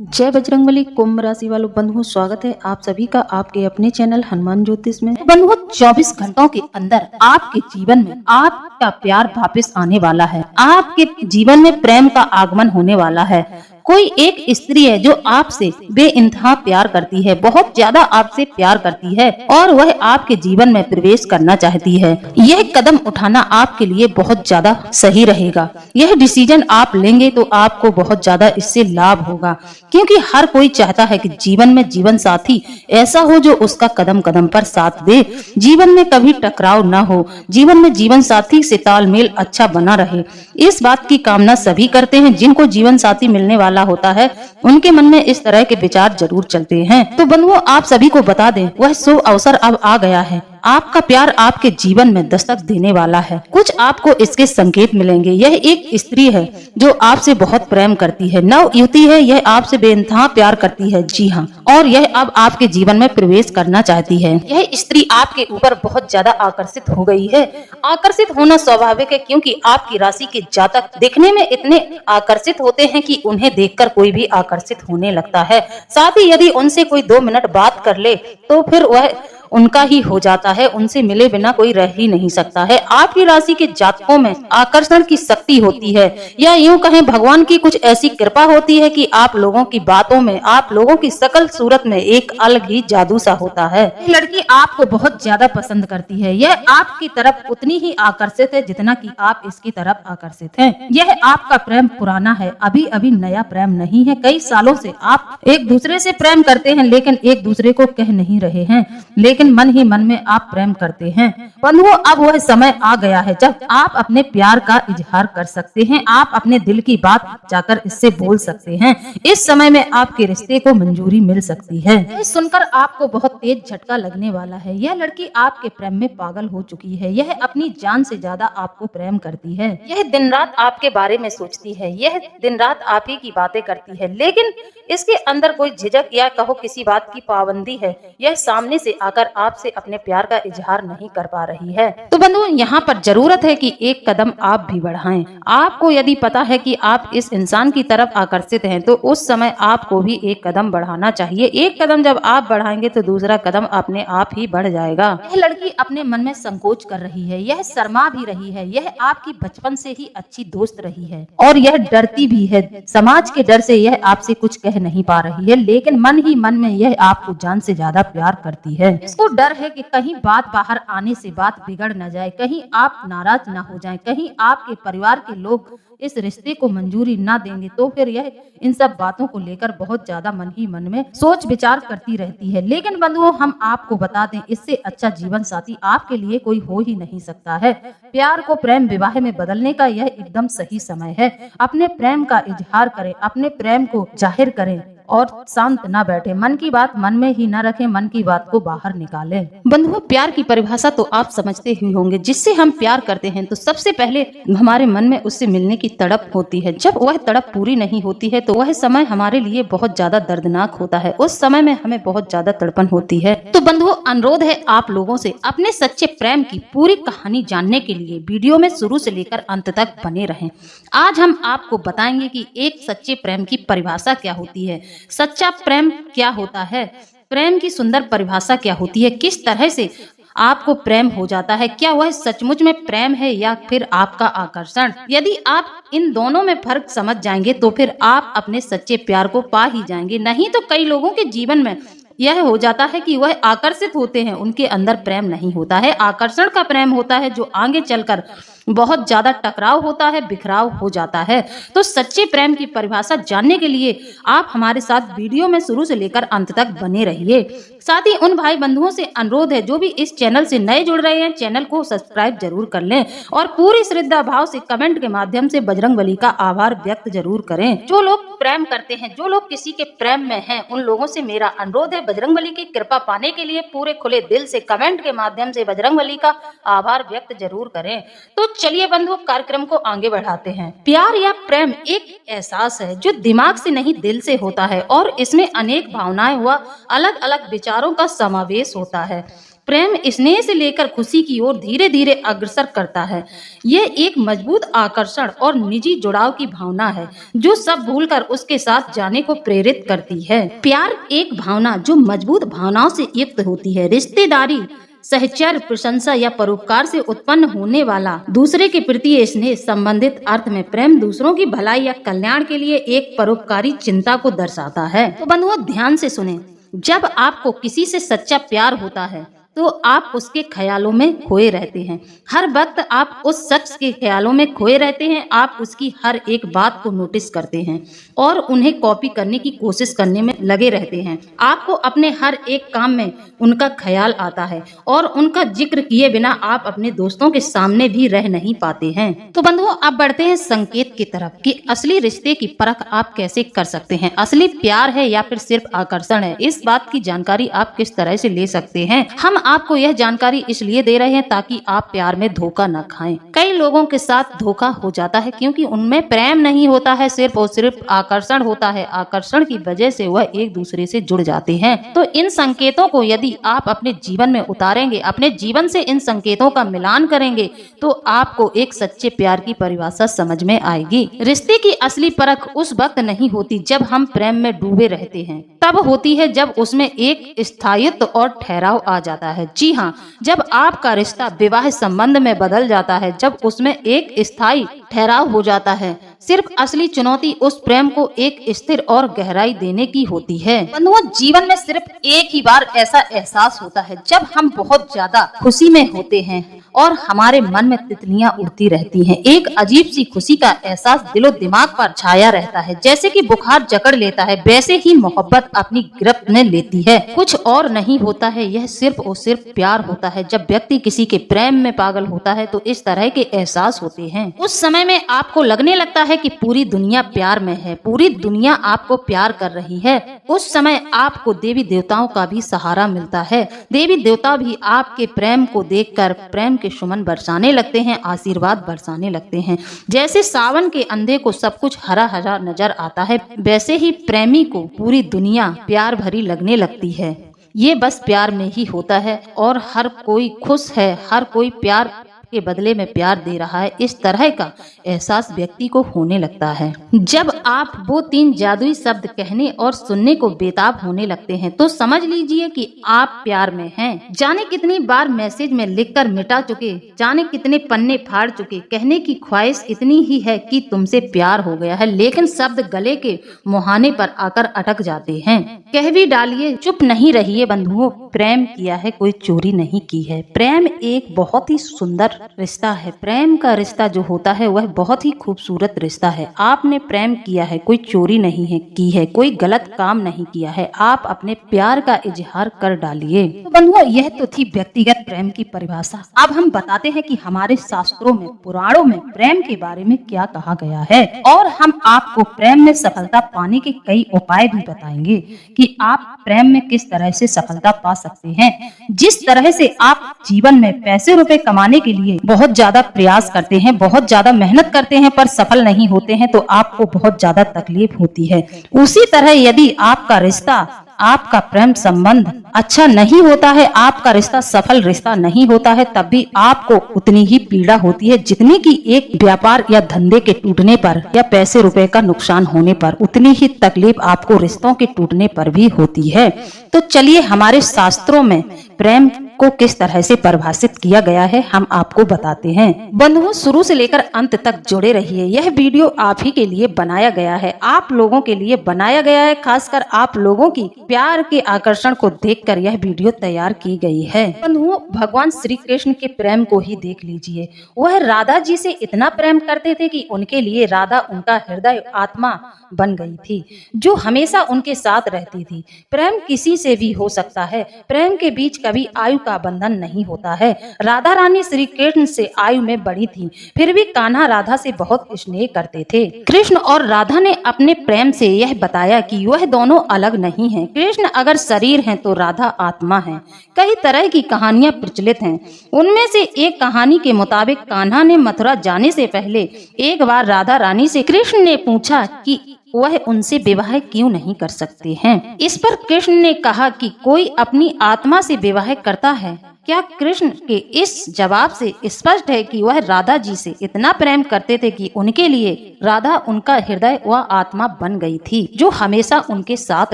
जय बजरंगबली। कुंभ राशि वालों बंधुओं, स्वागत है आप सभी का आपके अपने चैनल हनुमान ज्योतिष में। बंधुओं, 24 घंटों के अंदर आपके जीवन में आपका प्यार वापस आने वाला है। आपके जीवन में प्रेम का आगमन होने वाला है। कोई एक स्त्री है जो आपसे बेइंतहा प्यार करती है, बहुत ज्यादा आपसे प्यार करती है और वह आपके जीवन में प्रवेश करना चाहती है। यह कदम उठाना आपके लिए बहुत ज्यादा सही रहेगा। यह डिसीजन आप लेंगे तो आपको बहुत ज्यादा इससे लाभ होगा, क्योंकि हर कोई चाहता है कि जीवन में जीवन साथी ऐसा हो जो उसका कदम कदम पर साथ दे, जीवन में कभी टकराव न हो, जीवन में जीवन साथी से तालमेल अच्छा बना रहे। इस बात की कामना सभी करते हैं। जिनको जीवन साथी मिलने वाला होता है उनके मन में इस तरह के विचार जरूर चलते हैं। तो बंधुओं, आप सभी को बता दें, वह शुभ अवसर अब आ गया है। आपका प्यार आपके जीवन में दस्तक देने वाला है। कुछ आपको इसके संकेत मिलेंगे। यह एक स्त्री है जो आपसे बहुत प्रेम करती है, नव युवती है, यह आपसे बेइंतहा प्यार करती है। जी हाँ, और यह अब आपके जीवन में प्रवेश करना चाहती है। यह स्त्री आपके ऊपर बहुत ज्यादा आकर्षित हो गई है। आकर्षित होना स्वाभाविक है, क्योंकि आपकी राशि के जातक दिखने में इतने आकर्षित होते हैं कि उन्हें देखकर कोई भी आकर्षित होने लगता है। साथ ही यदि उनसे कोई 2 मिनट बात कर ले तो फिर वह उनका ही हो जाता है। उनसे मिले बिना कोई रह ही नहीं सकता है। आपकी राशि के जातकों में आकर्षण की शक्ति होती है, या यूं कहें भगवान की कुछ ऐसी कृपा होती है कि आप लोगों की बातों में, आप लोगों की सकल सूरत में एक अलग ही जादू सा होता है। लड़की आपको बहुत ज्यादा पसंद करती है। यह आपकी तरफ उतनी ही आकर्षित है जितना कि आप इसकी तरफ आकर्षित हैं। यह आपका प्रेम पुराना है, अभी अभी नया प्रेम नहीं है। कई सालों से आप एक दूसरे से प्रेम करते हैं, लेकिन एक दूसरे को कह नहीं रहे हैं, लेकिन मन ही मन में आप प्रेम करते हैं। बंधुओं, अब वह समय आ गया है जब आप अपने प्यार का इजहार कर सकते हैं। आप अपने दिल की बात जाकर इससे बोल सकते हैं। इस समय में आपके रिश्ते को मंजूरी मिल सकती है। यह सुनकर आपको बहुत तेज झटका लगने वाला है। यह लड़की आपके प्रेम में पागल हो चुकी है। यह अपनी जान से ज्यादा आपको प्रेम करती है। यह दिन रात आपके बारे में सोचती है। यह दिन रात आप ही की बातें करती है, लेकिन इसके अंदर कोई झिझक या कहो किसी बात की पाबंदी है। यह सामने से आकर आपसे अपने प्यार का इजहार नहीं कर पा रही है। तो बंधुओं, यहाँ पर जरूरत है कि एक कदम आप भी बढ़ाएं। आपको यदि पता है कि आप इस इंसान की तरफ आकर्षित हैं, तो उस समय आपको भी एक कदम बढ़ाना चाहिए। एक कदम जब आप बढ़ाएंगे तो दूसरा कदम अपने आप ही बढ़ जाएगा। यह लड़की अपने मन में संकोच कर रही है, यह शर्मा भी रही है। यह आपकी बचपन से ही अच्छी दोस्त रही है और यह डरती भी है। समाज के डर से यह आपसे कुछ कह नहीं पा रही है, लेकिन मन ही मन में यह आपको जान से ज्यादा प्यार करती है। इसको डर है कि कहीं बात बाहर आने से बात बिगड़ न जाए, कहीं आप नाराज न हो जाएं, कहीं आपके परिवार के लोग इस रिश्ते को मंजूरी ना देंगे, तो फिर यह इन सब बातों को लेकर बहुत ज्यादा मन ही मन में सोच विचार करती रहती है। लेकिन बंधुओं, हम आपको बता दें, इससे अच्छा जीवन साथी आपके लिए कोई हो ही नहीं सकता है। प्यार को प्रेम विवाह में बदलने का यह एकदम सही समय है। अपने प्रेम का इजहार करें, अपने प्रेम को जाहिर करें और शांत ना बैठे। मन की बात मन में ही ना रखें, मन की बात को बाहर निकालें। बंधुओं, प्यार की परिभाषा तो आप समझते ही होंगे। जिससे हम प्यार करते हैं तो सबसे पहले हमारे मन में उससे मिलने की तड़प होती है। जब वह तड़प पूरी नहीं होती है तो वह समय हमारे लिए बहुत ज्यादा दर्दनाक होता है। उस समय में हमें बहुत ज्यादा तड़पन होती है। तो बंधुओं, अनुरोध है आप लोगों से, अपने सच्चे प्रेम की पूरी कहानी जानने के लिए वीडियो में शुरू से लेकर अंत तक बने रहें। आज हम आपको बताएंगे कि एक सच्चे प्रेम की परिभाषा क्या होती है, सच्चा प्रेम क्या होता है, प्रेम की सुंदर परिभाषा क्या होती है, किस तरह से आपको प्रेम हो जाता है, क्या वह सचमुच में प्रेम है या फिर आपका आकर्षण। यदि आप इन दोनों में फर्क समझ जाएंगे तो फिर आप अपने सच्चे प्यार को पा ही जाएंगे। नहीं तो कई लोगों के जीवन में यह हो जाता है कि वह आकर्षित होते हैं, उनके अंदर प्रेम नहीं होता है। आकर्षण का प्रेम होता है जो आगे चलकर बहुत ज्यादा टकराव होता है, बिखराव हो जाता है। तो सच्चे प्रेम की परिभाषा जानने के लिए आप हमारे साथ वीडियो में शुरू से लेकर अंत तक बने रहिए। साथ ही उन भाई बंधुओं से अनुरोध है जो भी इस चैनल से नए जुड़ रहे हैं, चैनल को सब्सक्राइब जरूर कर लें और पूरी श्रद्धा भाव से कमेंट के माध्यम से बजरंगबली का आभार व्यक्त जरूर करें। जो लोग प्रेम करते हैं, जो लोग किसी के प्रेम में हैं, उन लोगों से मेरा अनुरोध है, बजरंगबली की कृपा पाने के लिए पूरे खुले दिल से कमेंट के माध्यम से बजरंगबली का आभार व्यक्त जरूर करें। तो चलिए बंधु, कार्यक्रम को आगे बढ़ाते हैं। प्यार या प्रेम एक एहसास है जो दिमाग से नहीं दिल से होता है और इसमें अनेक भावनाएं व अलग अलग विचारों का समावेश होता है। प्रेम स्नेह से लेकर खुशी की ओर धीरे धीरे अग्रसर करता है। यह एक मजबूत आकर्षण और निजी जुड़ाव की भावना है जो सब भूलकर उसके साथ जाने को प्रेरित करती है। प्यार एक भावना जो मजबूत भावनाओं से युक्त होती है। रिश्तेदारी, सहचर्य, प्रशंसा या परोपकार से उत्पन्न होने वाला दूसरे के प्रति स्नेह संबंधित अर्थ में प्रेम दूसरों की भलाई या कल्याण के लिए एक परोपकारी चिंता को दर्शाता है। तो बंधुओं, ध्यान से सुने। जब आपको किसी से सच्चा प्यार होता है तो आप उसके ख्यालों में खोए रहते हैं। हर वक्त आप उस शख्स के ख्यालों में खोए रहते हैं। आप उसकी हर एक बात को नोटिस करते हैं और उन्हें कॉपी करने की कोशिश करने में लगे रहते हैं। आपको अपने हर एक काम में उनका ख्याल आता है और उनका जिक्र किए बिना आप अपने दोस्तों के सामने भी रह नहीं पाते हैं। तो बंधुओं, अब बढ़ते हैं संकेत की तरफ कि असली रिश्ते की परख आप कैसे कर सकते हैं। असली प्यार है या फिर सिर्फ आकर्षण है, इस बात की जानकारी आप किस तरह से ले सकते हैं। हम आपको यह जानकारी इसलिए दे रहे हैं ताकि आप प्यार में धोखा न खाएं। कई लोगों के साथ धोखा हो जाता है क्योंकि उनमें प्रेम नहीं होता है, सिर्फ और सिर्फ आकर्षण होता है। आकर्षण की वजह से वह एक दूसरे से जुड़ जाते हैं। तो इन संकेतों को यदि आप अपने जीवन में उतारेंगे, अपने जीवन से इन संकेतों का मिलान करेंगे, तो आपको एक सच्चे प्यार की परिभाषा समझ में आएगी। रिश्ते की असली परख उस वक्त नहीं होती जब हम प्रेम में डूबे रहते हैं, तब होती है जब उसमें एक स्थायित्व और ठहराव आ जाता है। जी हाँ, जब आपका रिश्ता विवाह संबंध में बदल जाता है, जब उसमें एक स्थायी ठहराव हो जाता है। सिर्फ असली चुनौती उस प्रेम को एक स्थिर और गहराई देने की होती है। बंधुओं, जीवन में सिर्फ एक ही बार ऐसा एहसास होता है जब हम बहुत ज्यादा खुशी में होते हैं और हमारे मन में तितलियां उड़ती रहती हैं। एक अजीब सी खुशी का एहसास दिलो दिमाग पर छाया रहता है। जैसे कि बुखार जकड़ लेता है, वैसे ही मोहब्बत अपनी गिरफ्त में लेती है। कुछ और नहीं होता है, यह सिर्फ और सिर्फ प्यार होता है। जब व्यक्ति किसी के प्रेम में पागल होता है तो इस तरह के एहसास होते हैं। उस समय में आपको लगने लगता है कि पूरी दुनिया प्यार में है, पूरी दुनिया आपको प्यार कर रही है। उस समय आपको देवी देवताओं का भी सहारा मिलता है। देवी देवता भी आपके प्रेम को देखकर प्रेम के सुमन बरसाने लगते हैं, आशीर्वाद बरसाने लगते हैं। जैसे सावन के अंधे को सब कुछ हरा हरा नजर आता है, वैसे ही प्रेमी को पूरी दुनिया प्यार भरी लगने लगती है। ये बस प्यार में ही होता है और हर कोई खुश है, हर कोई प्यार के बदले में प्यार दे रहा है। इस तरह का एहसास व्यक्ति को होने लगता है। जब आप वो 3 जादुई शब्द कहने और सुनने को बेताब होने लगते हैं तो समझ लीजिए कि आप प्यार में हैं। जाने कितनी बार मैसेज में लिखकर मिटा चुके, जाने कितने पन्ने फाड़ चुके, कहने की ख्वाहिश इतनी ही है कि तुमसे प्यार हो गया है, लेकिन शब्द गले के मुहाने पर आकर अटक जाते हैं। कह भी डालिए, चुप नहीं रहिए बंधुओं, प्रेम किया है, कोई चोरी नहीं की है। प्रेम एक बहुत ही सुंदर रिश्ता है। प्रेम का रिश्ता जो होता है वह बहुत ही खूबसूरत रिश्ता है। आपने प्रेम किया है, कोई चोरी नहीं है की है, कोई गलत काम नहीं किया है। आप अपने प्यार का इजहार कर डालिए। तो बंधुओं, यह तो थी व्यक्तिगत प्रेम की परिभाषा। अब हम बताते हैं कि हमारे शास्त्रों में, पुराणों में प्रेम के बारे में क्या कहा गया है और हम आपको प्रेम में सफलता पाने के कई उपाय भी बताएंगे कि आप प्रेम में किस तरह से सफलता पा सकते हैं। जिस तरह से आप जीवन में पैसे रुपए कमाने के लिए बहुत ज्यादा प्रयास करते हैं, बहुत ज्यादा मेहनत करते हैं पर सफल नहीं होते हैं तो आपको बहुत ज्यादा तकलीफ होती है। उसी तरह यदि आपका रिश्ता, आपका प्रेम संबंध अच्छा नहीं होता है, आपका रिश्ता सफल रिश्ता नहीं होता है, तब भी आपको उतनी ही पीड़ा होती है जितनी कि एक व्यापार या धंधे के टूटने पर या पैसे रुपए का नुकसान होने पर। उतनी ही तकलीफ आपको रिश्तों के टूटने पर भी होती है। तो चलिए, हमारे शास्त्रों में प्रेम को किस तरह से परिभाषित किया गया है हम आपको बताते हैं। बंधुओं, शुरू से लेकर अंत तक जुड़े रहिए। यह वीडियो आप ही के लिए बनाया गया है, आप लोगों के लिए बनाया गया है। खासकर आप लोगों की प्यार के आकर्षण को देखकर यह वीडियो तैयार की गई है। बंधुओं, भगवान श्री कृष्ण के प्रेम को ही देख लीजिए। वह राधा जी से इतना प्रेम करते थे कि उनके लिए राधा उनका हृदय आत्मा बन गई थी, जो हमेशा उनके साथ रहती थी। प्रेम किसी से भी हो सकता है, प्रेम के बीच कभी आयु का बंधन नहीं होता है। राधा रानी श्री कृष्ण से आयु में बड़ी थी, फिर भी कान्हा राधा से बहुत स्नेह करते थे। कृष्ण और राधा ने अपने प्रेम से यह बताया कि वह दोनों अलग नहीं हैं। कृष्ण अगर शरीर हैं तो राधा आत्मा है। कई तरह की कहानियां प्रचलित हैं। उनमें से एक कहानी के मुताबिक कान्हा ने मथुरा जाने से पहले एक बार राधा रानी से कृष्ण ने पूछा कि वह उनसे विवाह क्यों नहीं कर सकते हैं। इस पर कृष्ण ने कहा कि कोई अपनी आत्मा से विवाह करता है क्या कृष्ण के इस जवाब से स्पष्ट है कि वह राधा जी से इतना प्रेम करते थे कि उनके लिए राधा उनका हृदय व आत्मा बन गई थी, जो हमेशा उनके साथ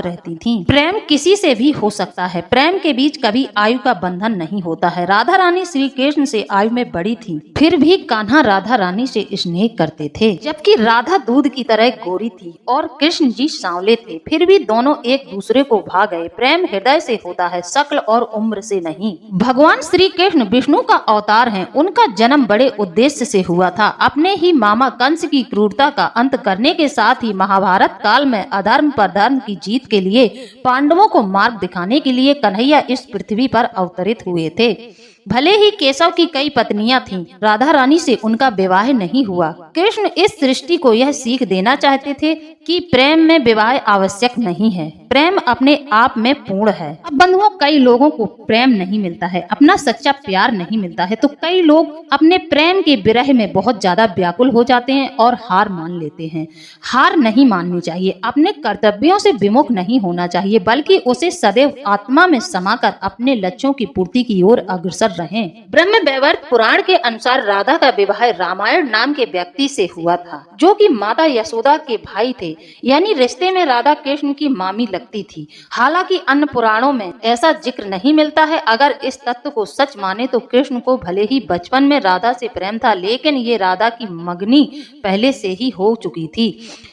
रहती थी। प्रेम किसी से भी हो सकता है, प्रेम के बीच कभी आयु का बंधन नहीं होता है। राधा रानी श्री कृष्ण से आयु में बड़ी थी, फिर भी कान्हा राधा रानी से स्नेह करते थे। जबकि राधा दूध की तरह गोरी थी और कृष्ण जी सांवले थे, फिर भी दोनों एक दूसरे को भा गए। प्रेम हृदय से होता है, शक्ल और उम्र से नहीं। भगवान श्री कृष्ण विष्णु का अवतार हैं। उनका जन्म बड़े उद्देश्य से हुआ था। अपने ही मामा कंस की क्रूरता का अंत करने के साथ ही महाभारत काल में अधर्म पर धर्म की जीत के लिए पांडवों को मार्ग दिखाने के लिए कन्हैया इस पृथ्वी पर अवतरित हुए थे। भले ही केशव की कई पत्नियां थीं, राधा रानी से उनका विवाह नहीं हुआ। कृष्ण इस सृष्टि को यह सीख देना चाहते थे कि प्रेम में विवाह आवश्यक नहीं है, प्रेम अपने आप में पूर्ण है। अब बंधुओं, कई लोगों को प्रेम नहीं मिलता है, अपना सच्चा प्यार नहीं मिलता है, तो कई लोग अपने प्रेम के विरह में बहुत ज्यादा व्याकुल हो जाते हैं और हार मान लेते हैं। हार नहीं माननी चाहिए, अपने कर्तव्यों से विमुख नहीं होना चाहिए, बल्कि उसे सदैव आत्मा में समाकर अपने लक्ष्यों की पूर्ति की ओर अग्रसर रहें। ब्रह्म वैवर्त पुराण के अनुसार राधा का विवाह रामायण नाम के व्यक्ति से हुआ था, जो कि माता यशोदा के भाई थे, यानी रिश्ते में राधा कृष्ण की मामी लगती थी। हालांकि अन्य पुराणों में ऐसा जिक्र नहीं मिलता है। अगर इस तत्व को सच माने तो कृष्ण को भले ही बचपन में राधा से प्रेम था, लेकिन ये राधा की मंगनी पहले से ही हो चुकी थी।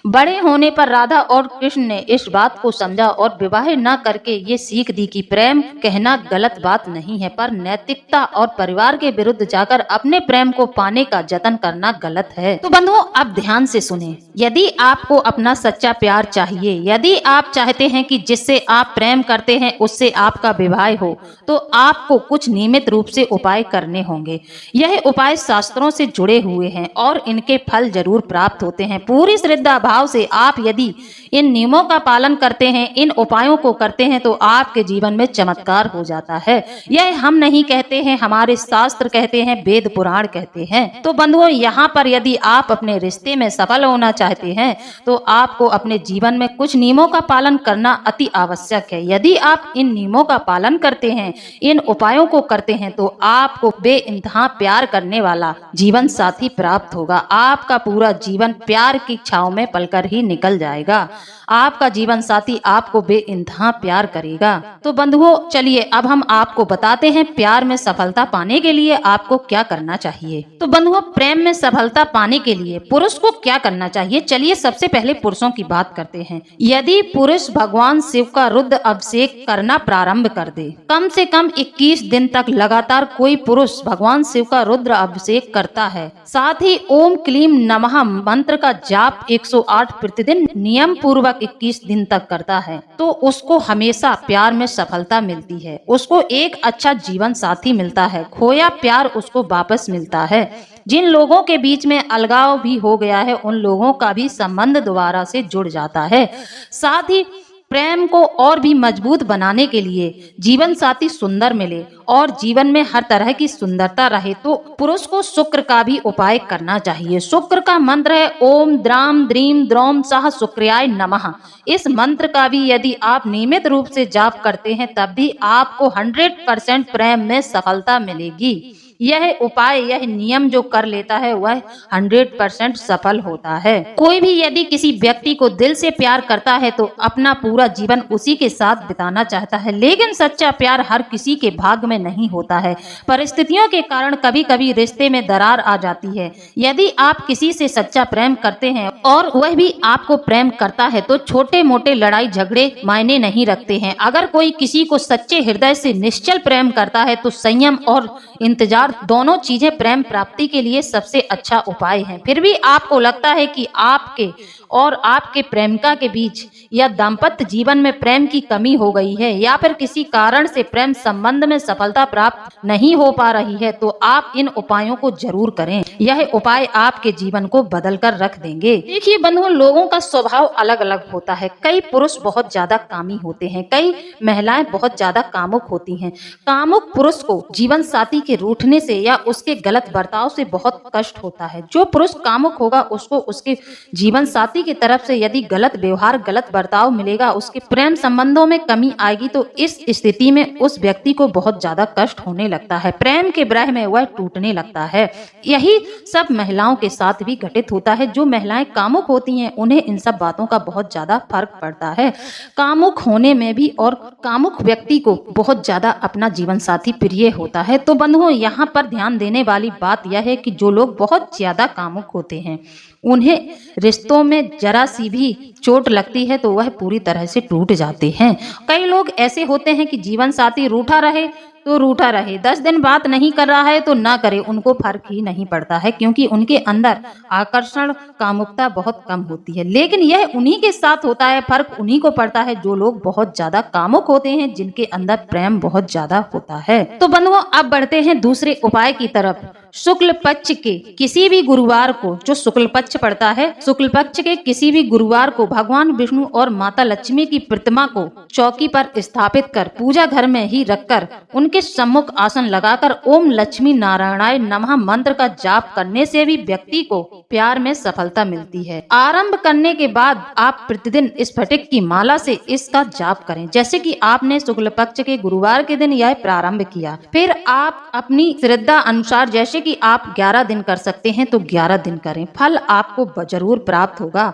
बड़े होने पर राधा और कृष्ण ने इस बात को समझा और विवाह न करके ये सीख दी कि प्रेम कहना गलत बात नहीं है, पर नैतिकता और परिवार के विरुद्ध जाकर अपने प्रेम को पाने का जतन करना गलत है। तो बंधुओं, अब ध्यान से सुने। यदि आपको अपना सच्चा प्यार चाहिए, यदि आप चाहते हैं कि जिससे आप प्रेम करते हैं उससे आपका विवाह हो, तो आपको कुछ नियमित रूप से उपाय करने होंगे। यह उपाय शास्त्रों से जुड़े हुए हैं और इनके फल जरूर प्राप्त होते हैं। पूरी श्रद्धा भाव से आप यदि इन नियमों का पालन करते हैं, इन उपायों को करते हैं, तो आपके जीवन में चमत्कार हो जाता है। यह हम नहीं कहते हैं, हमारे शास्त्र कहते हैं, वेद पुराण कहते हैं। तो बंधुओं, यहाँ पर यदि आप अपने रिश्ते में सफल होना चाहते हैं तो आपको अपने जीवन में कुछ नियमों का पालन करना अति आवश्यक है। यदि आप इन नियमों का पालन करते हैं, इन उपायों को करते हैं, तो आपको बेइंतहा प्यार करने वाला जीवन साथी प्राप्त होगा। आपका पूरा जीवन प्यार की छाव में पलकर ही निकल जाएगा। आपका जीवन साथी आपको बेइंतहा प्यार करेगा। तो बंधुओं, चलिए अब हम आपको बताते हैं प्यार में सफलता पाने के लिए आपको क्या करना चाहिए। तो बंधुओं, प्रेम में सफलता पाने के लिए पुरुष को क्या करना चाहिए, चलिए सबसे पहले पुरुषों की बात करते हैं। यदि पुरुष भगवान शिव का रुद्र अभिषेक करना प्रारंभ कर दे, कम से कम 21 दिन तक लगातार कोई पुरुष भगवान शिव का रुद्र अभिषेक करता है, साथ ही ओम क्लीम नमः मंत्र का जाप 108 प्रतिदिन नियम पूर्वक 21 दिन तक करता है, तो उसको हमेशा प्यार में सफलता मिलती है। उसको एक अच्छा जीवन साथी मिलता है, खोया प्यार उसको वापस मिलता है। जिन लोगों के बीच में अलगाव भी हो गया है, उन लोगों का भी संबंध दोबारा से जुड़ जाता है। साथ ही प्रेम को और भी मजबूत बनाने के लिए जीवन साथी सुंदर मिले और जीवन में हर तरह की सुंदरता रहे, तो पुरुष को शुक्र का भी उपाय करना चाहिए। शुक्र का मंत्र है ओम द्राम द्रीम द्रोम सह शुक्राय नमः। इस मंत्र का भी यदि आप नियमित रूप से जाप करते हैं, तब भी आपको 100% प्रेम में सफलता मिलेगी। यह उपाय, यह नियम जो कर लेता है वह 100% सफल होता है। कोई भी यदि किसी व्यक्ति को दिल से प्यार करता है तो अपना पूरा जीवन उसी के साथ बिताना चाहता है, लेकिन सच्चा प्यार हर किसी के भाग्य में नहीं होता है। परिस्थितियों के कारण कभी कभी रिश्ते में दरार आ जाती है। यदि आप किसी से सच्चा प्रेम करते हैं और वह भी आपको प्रेम करता है, तो छोटे मोटे लड़ाई झगड़े मायने नहीं रखते हैं। अगर कोई किसी को सच्चे हृदय से निश्चल प्रेम करता है, तो संयम और इंतजार दोनों चीजें प्रेम प्राप्ति के लिए सबसे अच्छा उपाय हैं। फिर भी आपको लगता है कि आपके और आपके प्रेमिका के बीच या दाम्पत्य जीवन में प्रेम की कमी हो गई है, या फिर किसी कारण से प्रेम संबंध में सफलता प्राप्त नहीं हो पा रही है, तो आप इन उपायों को जरूर करें। यह उपाय आपके जीवन को बदल कर रख देंगे। देखिए बंधुओं, लोगों का स्वभाव अलग अलग होता है। कई पुरुष बहुत ज्यादा कामी होते हैं, कई महिलाएं बहुत ज्यादा कामुक होती हैं। कामुक पुरुष को जीवन साथी के रूठने होने से या उसके गलत बर्ताव से बहुत कष्ट होता है। जो पुरुष कामुक होगा उसको उसके जीवन साथी की तरफ से यदि गलत व्यवहार, गलत बर्ताव मिलेगा, उसके प्रेम संबंधों में कमी आएगी, तो इस स्थिति में उस व्यक्ति को बहुत ज्यादा कष्ट होने लगता है। प्रेम के ब्रह में वह टूटने लगता है। यही सब महिलाओं के साथ भी घटित होता है। जो महिलाएं कामुक होती हैं उन्हें इन सब बातों का बहुत ज्यादा फर्क पड़ता है। कामुक होने में भी और कामुक व्यक्ति को बहुत ज्यादा अपना जीवन साथी प्रिय होता है। तो बंधुओं, यहाँ पर ध्यान देने वाली बात यह है कि जो लोग बहुत ज्यादा कामुक होते हैं उन्हें रिश्तों में जरा सी भी चोट लगती है तो वह पूरी तरह से टूट जाते हैं। कई लोग ऐसे होते हैं कि जीवन साथी रूठा रहे तो रूठा रहे, 10 दिन बात नहीं कर रहा है तो ना करे, उनको फर्क ही नहीं पड़ता है, क्योंकि उनके अंदर आकर्षण, कामुकता बहुत कम होती है। लेकिन यह उन्हीं के साथ होता है, फर्क उन्हीं को पड़ता है जो लोग बहुत ज्यादा कामुक होते हैं, जिनके अंदर प्रेम बहुत ज्यादा होता है। तो बंधुओं, अब बढ़ते हैं दूसरे उपाय की तरफ। शुक्ल पक्ष के किसी भी गुरुवार को, जो शुक्ल पक्ष पड़ता है, शुक्ल पक्ष के किसी भी गुरुवार को भगवान विष्णु और माता लक्ष्मी की प्रतिमा को चौकी पर स्थापित कर पूजा घर में ही रखकर उनके सम्मुख आसन लगाकर ओम लक्ष्मी नारायणाय नमः मंत्र का जाप करने से भी व्यक्ति को प्यार में सफलता मिलती है। आरंभ करने के बाद आप प्रतिदिन स्फटिक की माला से इसका जाप करें। जैसे कि आपने शुक्ल पक्ष के गुरुवार के दिन यह प्रारंभ किया, फिर आप अपनी श्रद्धा अनुसार, जैसे कि आप 11 दिन कर सकते हैं तो 11 दिन करें, फल आपको जरूर प्राप्त होगा।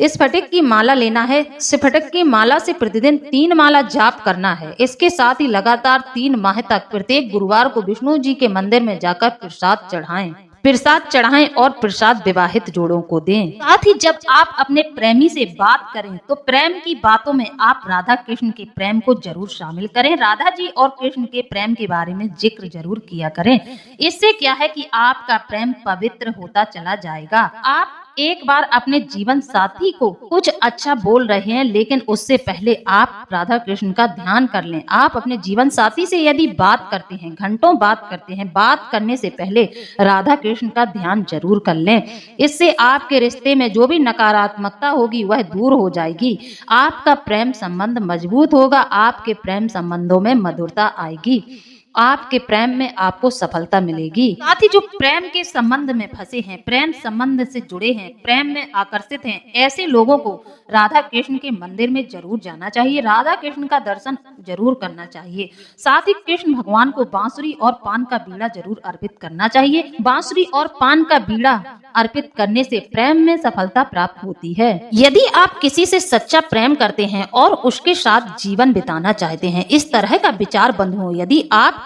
स्फटिक की माला लेना है। स्फटिक की माला से प्रतिदिन 3 माला जाप करना है। इसके साथ ही लगातार 3 माह तक प्रत्येक गुरुवार को विष्णु जी के मंदिर में जाकर प्रसाद चढ़ाएं और प्रसाद विवाहित जोड़ों को दें। साथ ही जब आप अपने प्रेमी से बात करें तो प्रेम की बातों में आप राधा कृष्ण के प्रेम को जरूर शामिल करें। राधा जी और कृष्ण के प्रेम के बारे में जिक्र जरूर किया करें। इससे क्या है कि आपका प्रेम पवित्र होता चला जाएगा। आप एक बार अपने जीवन साथी को कुछ अच्छा बोल रहे हैं, लेकिन उससे पहले आप राधा कृष्ण का ध्यान कर लें। आप अपने जीवन साथी से यदि बात करते हैं, घंटों बात करते हैं, बात करने से पहले राधा कृष्ण का ध्यान जरूर कर लें। इससे आपके रिश्ते में जो भी नकारात्मकता होगी वह दूर हो जाएगी। आपका प्रेम संबंध मजबूत होगा। आपके प्रेम संबंधों में मधुरता आएगी। आपके प्रेम में आपको सफलता मिलेगी। साथ ही जो प्रेम के संबंध में फंसे हैं, प्रेम संबंध से जुड़े हैं, प्रेम में आकर्षित हैं, ऐसे लोगों को राधा कृष्ण के मंदिर में जरूर जाना चाहिए। राधा कृष्ण का दर्शन जरूर करना चाहिए। साथ ही कृष्ण भगवान को बांसुरी और पान का बीड़ा जरूर अर्पित करना चाहिए। बांसुरी और पान का बीड़ा अर्पित करने से प्रेम में सफलता प्राप्त होती है। यदि आप किसी से सच्चा प्रेम करते हैं और उसके साथ जीवन बिताना चाहते हैं, इस तरह का विचार बंधुओं यदि आपके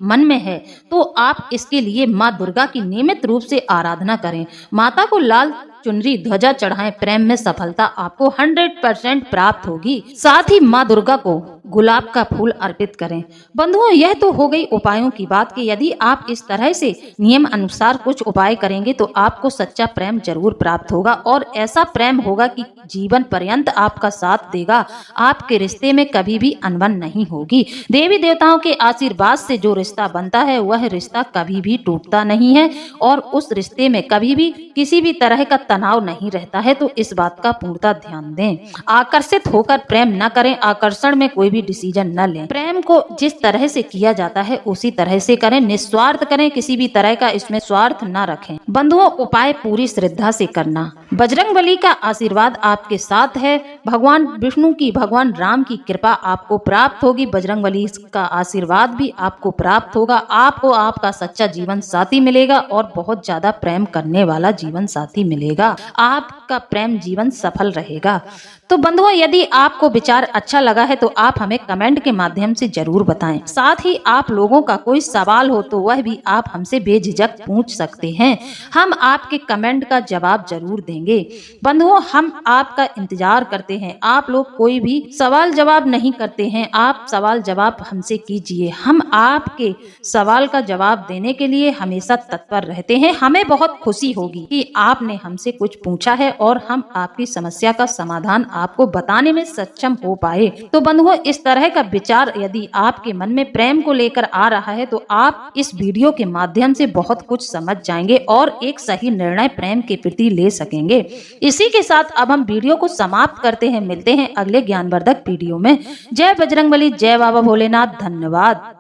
मन में है तो आप इसके लिए माँ दुर्गा की नियमित रूप से आराधना करें। माता को लाल चुनरी ध्वजा चढ़ाएं। प्रेम में सफलता आपको 100% प्राप्त होगी। साथ ही माँ दुर्गा को गुलाब का फूल अर्पित करें। बंधुओं, यह तो हो गई उपायों की बात कि यदि आप इस तरह से नियम अनुसार कुछ उपाय करेंगे तो आपको सच्चा प्रेम जरूर प्राप्त होगा और ऐसा प्रेम होगा कि जीवन पर्यंत आपका साथ देगा। आपके रिश्ते में कभी भी अनबन नहीं होगी। देवी देवताओं के आशीर्वाद से जो रिश्ता बनता है वह रिश्ता कभी भी टूटता नहीं है और उस रिश्ते में कभी भी किसी भी तरह का तनाव नहीं रहता है। तो इस बात का पूर्णतः ध्यान दें। आकर्षित होकर प्रेम न करें। आकर्षण में कोई भी डिसीजन न लें। प्रेम को जिस तरह से किया जाता है उसी तरह से करें। निस्वार्थ करें, किसी भी तरह का इसमें स्वार्थ न रखें। बंधुओं, उपाय पूरी श्रद्धा से करना। बजरंगबली का आशीर्वाद आपके साथ है। भगवान विष्णु की, भगवान राम की कृपा आपको प्राप्त होगी। बजरंगबली का आशीर्वाद भी आपको प्राप्त होगा। आपको आपका सच्चा जीवन साथी मिलेगा और बहुत ज्यादा प्रेम करने वाला जीवन साथी मिलेगा। आपका प्रेम जीवन सफल रहेगा। तो बंधुओं, यदि आपको विचार अच्छा लगा है तो आप हमें कमेंट के माध्यम से जरूर बताएं। साथ ही आप लोगों का कोई सवाल हो तो वह भी आप हमसे बेझिझक पूछ सकते हैं। हम आपके कमेंट का जवाब जरूर देंगे। बंधुओं, हम आपका इंतजार करते हैं। आप लोग कोई भी सवाल जवाब नहीं करते हैं, आप सवाल जवाब हमसे कीजिए। हम आपके सवाल का जवाब देने के लिए हमेशा तत्पर रहते हैं। हमें बहुत खुशी होगी कि आपने हमसे कुछ पूछा है और हम आपकी समस्या का समाधान आपको बताने में सक्षम हो पाए। तो बंधुओं, इस तरह का विचार यदि आपके मन में प्रेम को लेकर आ रहा है तो आप इस वीडियो के माध्यम से बहुत कुछ समझ जाएंगे और एक सही निर्णय प्रेम के प्रति ले सकेंगे। इसी के साथ अब हम वीडियो को समाप्त करते हैं। मिलते हैं अगले ज्ञानवर्धक वीडियो में। जय बजरंगबली, जय बाबा भोलेनाथ। धन्यवाद।